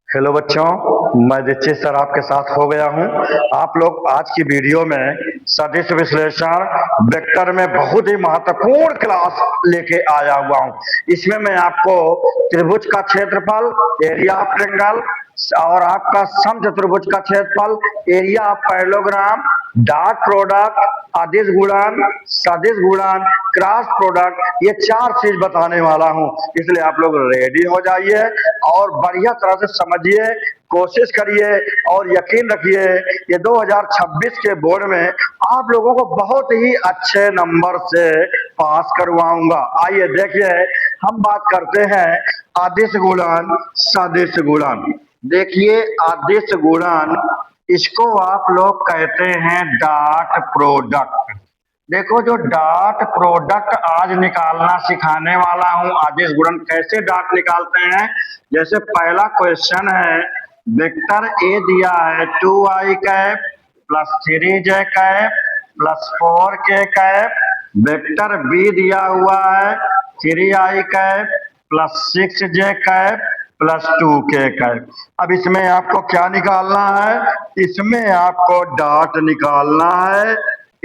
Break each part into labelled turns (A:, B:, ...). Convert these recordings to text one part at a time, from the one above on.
A: Hello बच्चों, मैं Dixit sir आपके साथ हो गया हूं। आप लोग आज की वीडियो में सदिश विश्लेषण वेक्टर में बहुत ही महत्वपूर्ण क्लास लेके आया हुआ हूं। इसमें मैं आपको त्रिभुज का क्षेत्रफल, एरिया ऑफ ट्रायंगल और आपका समचतुर्भुज का क्षेत्रफल, area of parallelogram, dot product, अदिश गुणन, सदिश गुणन, क्रॉस प्रोडक्ट, ये चार चीज बताने वाला हूं। इसलिए आप लोग रेडी हो जाइए और बढ़िया तरह से समझिए, कोशिश करिए और यकीन रखिए ये 2026 के बोर्ड में आप लोगों को बहुत ही अच्छे नंबर से पास करवाऊंगा। आइए देखिए, हम बात करते हैं अदिश गुणन, सदिश गुणन। देखिए, अदिश गुणन इसको आप लोग कहते हैं डॉट प्रोडक्ट। देखो, जो डॉट प्रोडक्ट आज निकालना सिखाने वाला हूं, अदिश गुणन कैसे डॉट निकालते हैं। जैसे पहला क्वेश्चन है, वेक्टर ए दिया है 2i cap plus 3j cap plus 4k cap. Vector B दिया हुआ है 3i cap plus 6j cap plus 2k cap. अब इसमें आपको क्या निकालना है? इसमें आपको डॉट निकालना है।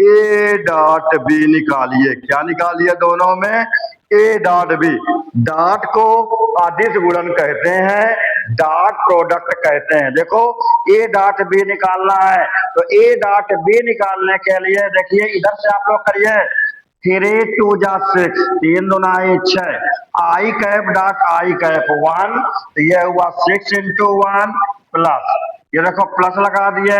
A: ए डॉट बी निकालिए। क्या निकालिए दोनों में? ए डॉट बी। डॉट को अदिश गुणन कहते हैं, डॉट प्रोडक्ट कहते हैं। देखो, ए डॉट बी निकालना है तो ए डॉट बी निकालने के लिए देखिए, इधर से आप लोग करिए 3 2 6, 3 दूना 6, आई कैप डॉट आई कैप 1, तो ये हुआ 6 × 1 प्लस, ये देखो प्लस लगा दिए,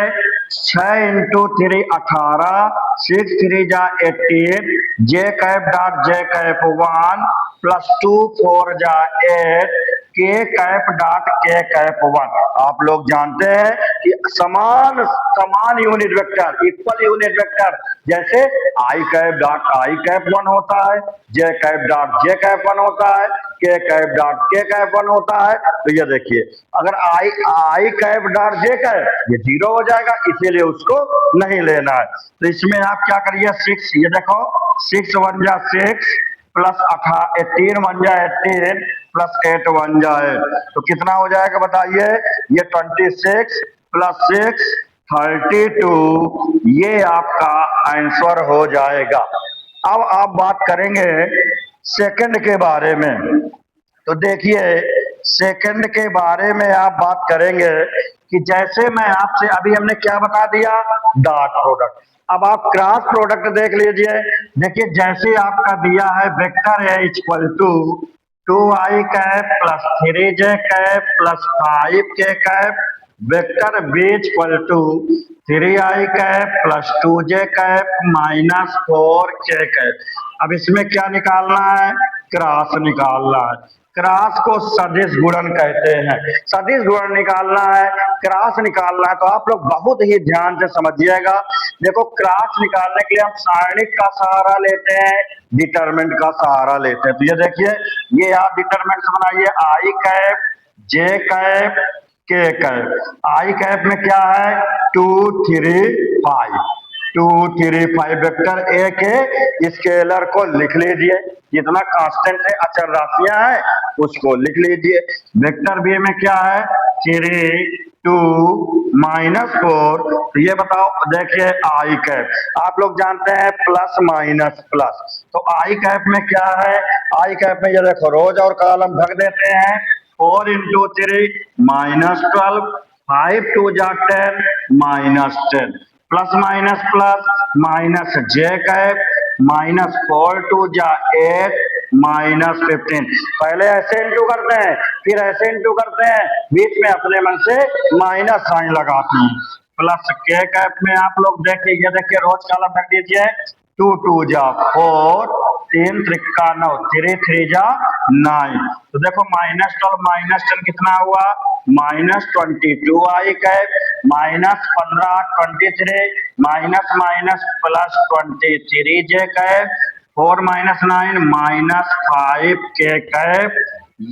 A: 6 × 3 18, 6 3 × 18, जे cap dot J cap 1 plus 2 4 8, के कैप डॉट के कैप 1। आप लोग जानते हैं कि समान समान unit vector, equal unit vector, जैसे आई कैप डॉट आई कैप 1 होता है, जे कैप डॉट जे कैप 1 होता है, के कैप डॉट के कैप 1 होता है। तो ये देखिए, अगर आई कैप डॉट जे कैप, ये 0 हो जाएगा, इसीलिए उसको नहीं लेना है। तो इसमें आप क्या करिए, 6, ये देखो 6 1 जा 6 प्लस 18 1 जा 18 प्लस 8 1 जा 8, तो कितना हो जाएगा बताइए? ये 26 प्लस 6 32, ये आपका आंसर हो जाएगा। अब आप बात करेंगे सेकंड के बारे में। तो देखिए, सेकंड के बारे में आप बात करेंगे कि जैसे मैं आपसे अभी हमने क्या बता दिया, डॉट प्रोडक्ट। अब आप क्रॉस प्रोडक्ट देख लीजिए। देखिए, जैसे आपका दिया है वेक्टर है equal to 2i cap plus 3j cap plus 5k cap, vector B equal to 3i cap plus 2j cap minus 4k cap. अब इसमें क्या निकालना है? क्रॉस निकालना है। क्रॉस को सदिश गुणन कहते हैं। सदिश गुणन निकालना है, क्रॉस निकालना है, तो आप लोग बहुत ही ध्यान से समझिएगा। देखो, क्रॉस निकालने के लिए हम सारणिक का सहारा लेते हैं, डिटरमिनेंट का सहारा लेते हैं। तो ये देखिए, ये आप डिटरमिनेंट बनाइए, आई कैप जे कैप के कैप। आई कैप में क्या है? 2 3 5, 2 3 5 वेक्टर ए के स्केलर को लिख लीजिए, जितना कांस्टेंट है, अचर राशियां हैं, उसको लिख लीजिए। वेक्टर बी में क्या है? 3 2 -4, तो ये बताओ, देखिए आई कैप आप लोग जानते हैं प्लस माइनस प्लस, तो आई कैप में क्या है? आई कैप में ये देखो, रोज और कॉलम भग देते हैं, 4 × 3 -12, 5 2 जा 10 -10, प्लस माइनस प्लस माइनस जे कैप -4 2 जा 8 -15। पहले ऐसे इंटू करते हैं, फिर ऐसे इंटू करते हैं, बीच में अपने मन से माइनस साइन लगाते हैं। प्लस के कैप में आप लोग देखिए, ये देखिए रोज कॉलम रख दीजिए, 2 2 जा 4, 3 त्रिका 9, 3 3 जा 9, तो देखो -12 -10 कितना हुआ? -22 आई कैप, -15 23, माइनस माइनस प्लस 23 जे कैप, 4 -9 -5 के कैप।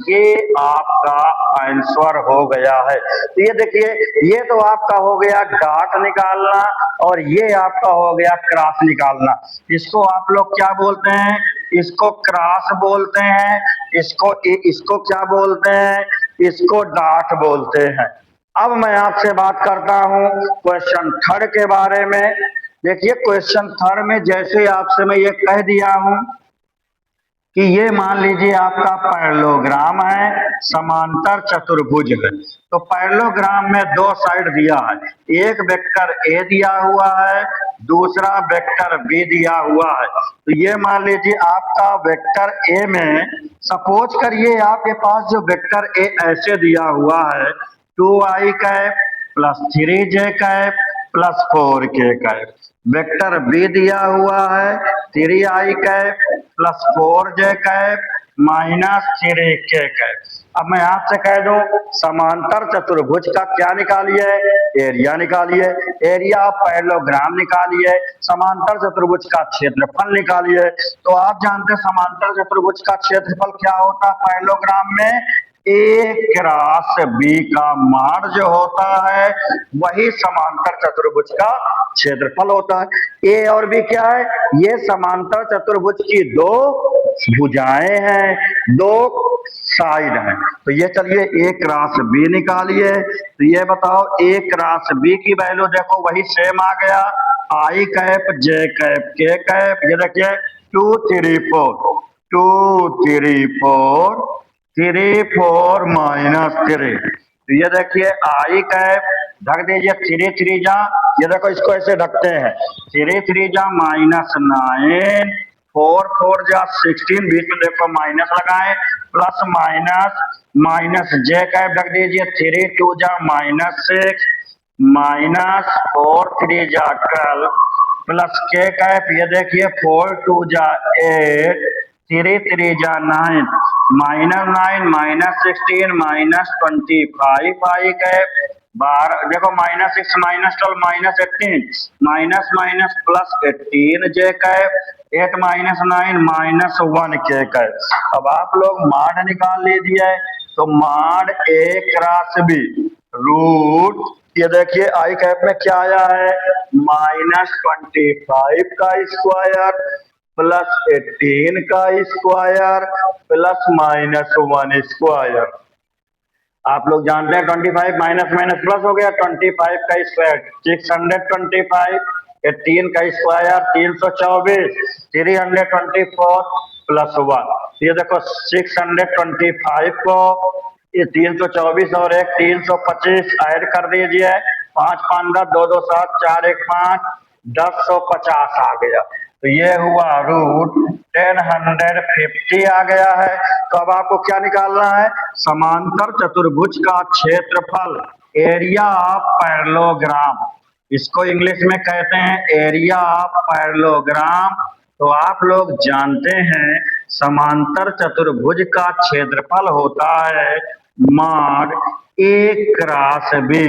A: ये आपका आंसर हो गया है। तो ये देखिए, ये तो आपका हो गया डॉट निकालना और ये आपका हो गया क्रॉस निकालना। इसको आप लोग क्या बोलते हैं? इसको क्रॉस बोलते हैं। इसको क्या बोलते हैं? इसको डार्ट बोलते हैं। अब मैं आपसे बात करता हूं क्वेश्चन थर्ड के बारे में। देखिए क्वेश्चन थर्ड में जैसे आपसे मैं ये कह दिया हूं कि ये मान लीजिए आपका पैरेललोग्राम है, समांतर चतुर्भुज है। तो पैरेललोग्राम में दो साइड दिया है, एक वेक्टर ए दिया हुआ है, दूसरा वेक्टर बी दिया हुआ है। तो ये मान लीजिए आपका वेक्टर ए में सपोज करिए आपके पास जो वेक्टर ए ऐसे दिया हुआ है 2i cap plus 3j cap plus 4k cap. Vector B दिया हुआ है 3i cap plus 4j cap minus 3k cap. अब मैं आपसे कह दूं समांतर चतुर्भुज का क्या निकालिए, एरिया निकालिए। एरिया ऑफ पैरेललोग्राम निकालिए, समांतर चतुर्भुज का क्षेत्रफल निकालिए। तो आप जानते हैं समांतर चतुर्भुज का क्षेत्रफल क्या होता है पैरेललोग्राम में, ए क्रॉस बी का मान जो होता है वही समांतर चतुर्भुज का क्षेत्रफल होता है। ए और बी क्या है, ये समांतर चतुर्भुज की दो भुजाएं हैं, दो साइड हैं। तो ये चलिए ए क्रॉस बी निकालिए। तो ये बताओ ए क्रॉस बी की वैल्यू देखो वही सेम आ गया, आई कैप जे कैप के कैप। ये देखिए 2 3 4 2 3 4 3 4 माइनस 3। तो ये देखिए आई कैप ढक दीजिए 3 3 जा, ये देखो इसको ऐसे ढकते हैं 3 3 जा माइनस 9 4 4 जा 16, बीच में देखो माइनस लगाए प्लस माइनस माइनस जे कैप ढक दीजिए 3 2 जा माइनस 6 माइनस 4 3 जा 12 प्लस के कैप। ये देखिए 4 2 जा 8 3 3 जा 9 माइनस 9 माइनस 16 माइनस 25 आई कैप 12। देखो minus 6 minus 12 minus 18 minus minus plus 18 जे कैप 8 माइनस 9 माइनस 1 के कैप। अब आप लोग माड निकाल लीजिए। तो माड ए क्रॉस बी रूट, ये देखिए आई कैप में क्या आया है माइनस 25 का स्क्वायर प्लस 18 का स्क्वायर प्लस माइनस 1 स्क्वायर। आप लोग जानते हैं 25 माइनस माइनस प्लस हो गया 25 का स्क्वायर 625, 18 का स्क्वायर 324, 324 प्लस 1। ये देखो 625 को ये 324 और एक 325 ऐड कर दीजिए, 5 5 10 2 2 7 4 1 5 1050 आ गया। तो ये हुआ रूट 1050 आ गया है। तो अब आपको क्या निकालना है, समांतर चतुर्भुज का क्षेत्रफल, एरिया ऑफ पैरेललोग्राम। इसको इंग्लिश में कहते हैं एरिया ऑफ पैरेललोग्राम। तो आप लोग जानते हैं समांतर चतुर्भुज का क्षेत्रफल होता है mod A cross B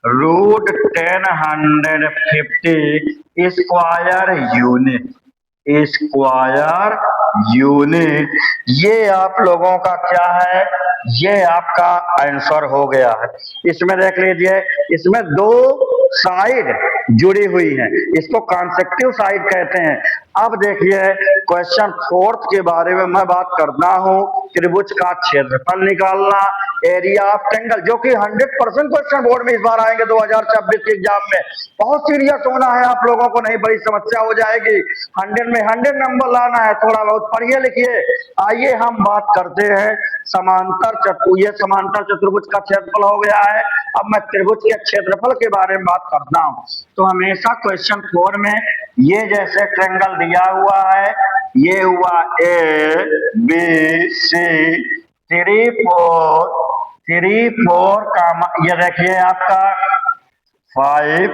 A: root 1050 square unit, square unit. ये आप लोगों का क्या है, ये आपका आंसर हो गया है। इसमें देख लीजिए इसमें दो साइड जुड़ी हुई है, इसको कॉन्सेक्टिव साइड कहते हैं। अब देखिए क्वेश्चन फोर्थ के बारे में मैं बात करता हूं, त्रिभुज का क्षेत्रफल निकालना, एरिया ऑफ ट्रायंगल, जो कि 100% क्वेश्चन बोर्ड में इस बार आएंगे 2026 के एग्जाम में। बहुत सीरियस होना है आप लोगों को, नहीं बड़ी समस्या हो जाएगी। 100 में 100 नंबर लाना है, थोड़ा बहुत पढ़िए लिखिए। आइए हम बात करते हैं ये समांतर चतुर्भुज का क्षेत्रफल हो गया है। अब मैं त्रिभुज के क्षेत्रफल के बारे में बात करता हूं। तो हमेशा क्वेश्चन 4 में ये जैसे ट्रायंगल दिया हुआ है, ये हुआ ए बी सी 3 4 का, ये देखिए आपका 5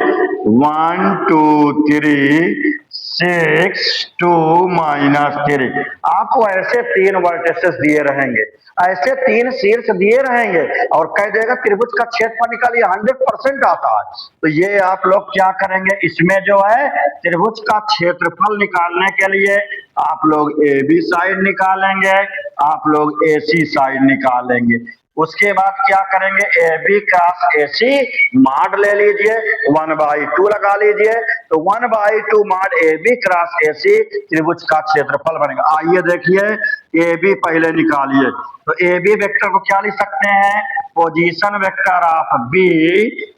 A: 1 2 3 6 2 माइनस 3। आपको ऐसे 3 वर्टिसेस दिए रहेंगे, ऐसे 3 शीर्ष दिए रहेंगे और कह देगा त्रिभुज का क्षेत्रफल निकालिए, 100% आता है। तो ये आप लोग क्या करेंगे, इसमें जो है त्रिभुज का क्षेत्रफल निकालने के लिए आप लोग ए बी साइड निकालेंगे, आप लोग ए सी साइड निकालेंगे। उसके बाद क्या करेंगे, A B cross A C mod ले लीजिए, 1/2 लगा लीजिए, तो 1/2 mod A B cross A C त्रिभुज का क्षेत्रफल बनेगा। आइए देखिए, ए बी पहले निकालिए, तो ए बी वेक्टर को क्या लिख सकते हैं, position vector of B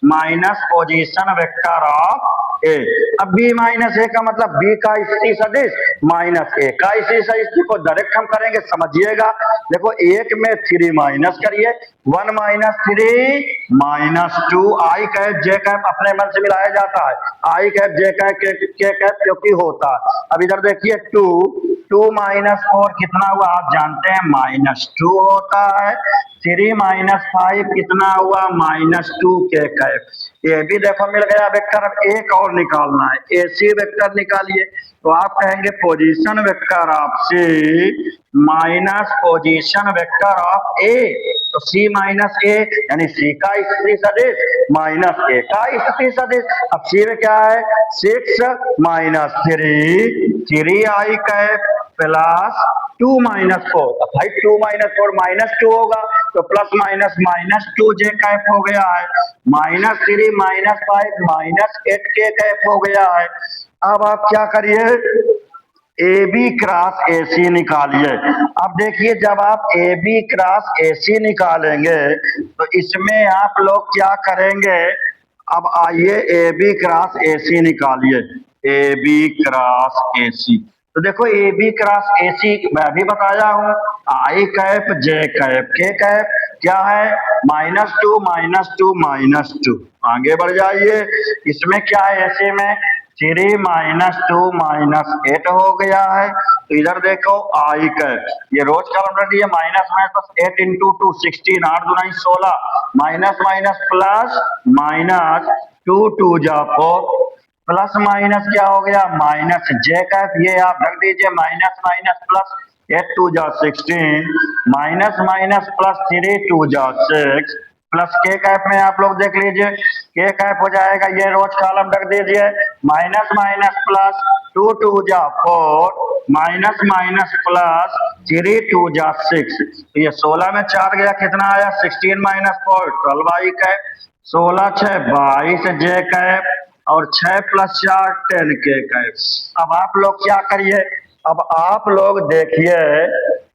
A: minus position vector of A. अब बी माइनस ए का मतलब बी का स्थिति सदिश माइनस ए का स्थिति सदिश को डायरेक्ट हम करेंगे, समझिएगा। देखो एक में 3 माइनस करिए, 1 माइनस 3 माइनस 2, आई कैप जे कैप अपने मन से मिलाया जाता है, आई कैप जे कैप के कैप क्योंकि होता है। अब इधर देखिए 2 माइनस 4 कितना हुआ आप जानते हैं, -2 होता है। 3 माइनस 5 कितना हुआ, -2 के कैप। ये भी देखो मिल गया वेक्टर। अब एक और निकालना है, एसी वेक्टर निकालिए, तो आप कहेंगे position vector of C minus position vector of A, तो सी माइनस ए यानी सी का स्थिति सदिश माइनस ए का स्थिति सदिश। अब सी में क्या है, 6 माइनस 3 आई कैप प्लस 2 माइनस 4, भाई 2 माइनस 4 -2 होगा, तो प्लस माइनस -2 जे कैप हो गया है, -3 -5 -8 के कैप हो गया है। अब आप क्या करिए, ए बी क्रॉस ए सी निकालिए। अब देखिए जब आप ए बी क्रॉस ए सी निकालेंगे तो इसमें आप लोग क्या करेंगे, अब आइए ए बी क्रॉस ए सी निकालिए, ए बी क्रॉस ए सी। तो देखो ए बी क्रॉस ए सी मैं भी बताया हूं, आई कैप जे कैप के कैप क्या है, -2 -2 आगे बढ़ जाइए। इसमें क्या है, ऐसे में 3 -2 -8 हो गया है। तो इधर देखो आई कैप, ये रोज कॉलम रख दिए, माइनस माइनस 8 इंटू 2 16, 8 दूना 16, माइनस माइनस प्लस माइनस 2 2 जा 4, प्लस माइनस क्या हो गया, माइनस जे कैप, ये आप रख दीजिए, माइनस माइनस प्लस 8 2 जा 16, माइनस माइनस प्लस 3 2 जा 6, प्लस के कैप में आप लोग देख लीजिए, के कैप हो जाएगा, ये रोज कॉलम रख दीजिए, माइनस माइनस प्लस 2 2 जा 4, माइनस माइनस प्लस 3 2 जा 6, तो ये 16 में 4 गया, कितना आया 16 माइनस 4 12 आई कैप, 16 6 22 जे कैप, और 6 प्लस 4 10 के कैप। अब आप लोग क्या करिए, अब आप लोग देखिए,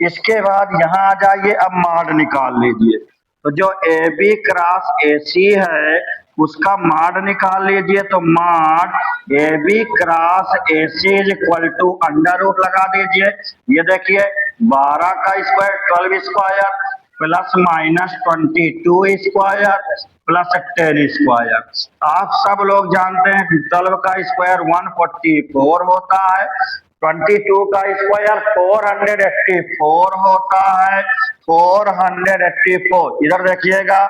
A: इसके बाद यहां आ जाइए, अब मॉड निकाल लीजिए। तो जो ए बी क्रॉस ए सी है उसका मॉड निकाल लीजिए, तो mod A B cross A C is equal to under root लगा दीजिए। ये देखिए 12 का square 12 square plus minus 22 square plus 10 square. आप सब लोग जानते हैं 12 का स्क्वायर 144 होता है, 22 का स्क्वायर 484 होता है, 484। इधर देखिएगा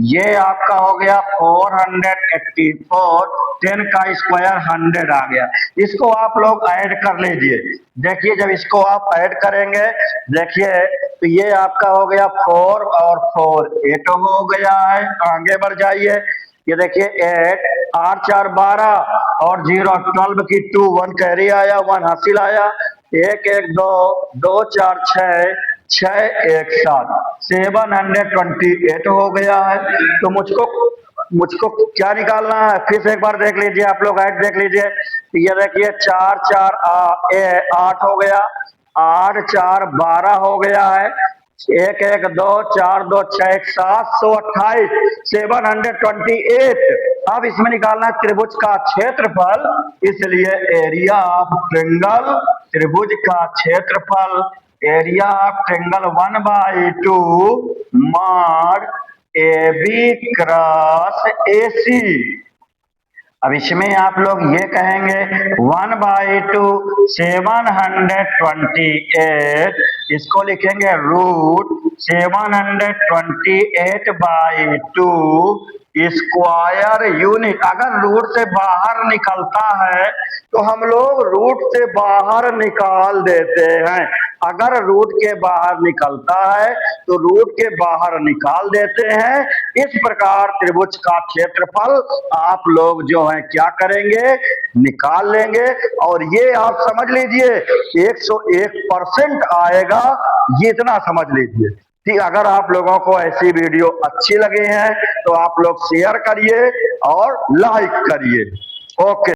A: ये आपका हो गया 484, 10 का स्क्वायर 100 आ गया। इसको आप लोग ऐड कर लीजिए, देखिए जब इसको आप ऐड करेंगे, देखिए तो ये आपका हो गया 4 और 4 8 हो गया है। आगे बढ़ जाइए, ये देखिए 8 8 4 12 और 0 12 की 2 1 कैरी आया, 1 हासिल आया, 1 1 2 2 4 6 6 1 7 728 हो गया है। तो मुझको क्या निकालना है, फिर से एक बार देख लीजिए, आप लोग ऐड देख लीजिए, ये देखिए 4 4 8 हो गया, 8 4 12 हो गया है, 1 1 2 4 2 6 728 728। अब इसमें निकालना है त्रिभुज का क्षेत्रफल, इसलिए एरिया ऑफ ट्रायंगल, त्रिभुज का क्षेत्रफल area of triangle 1/2 mod A B cross A C. अब इसमें आप लोग ये कहेंगे 1/2 728, इसको लिखेंगे रूट 728/2 स्क्वायर यूनिट। अगर रूट से बाहर निकलता है तो हम लोग रूट से बाहर निकाल देते हैं, अगर रूट के बाहर निकलता है तो रूट के बाहर निकाल देते हैं। इस प्रकार त्रिभुज का क्षेत्रफल आप लोग जो है क्या करेंगे, निकाल लेंगे। और ये आप समझ लीजिए 101% आएगा, ये इतना समझ लीजिए, ठीक, अगर आप लोगों को ऐसी वीडियो अच्छी लगे हैं तो आप लोग शेयर करिए और लाइक करिए। ओके।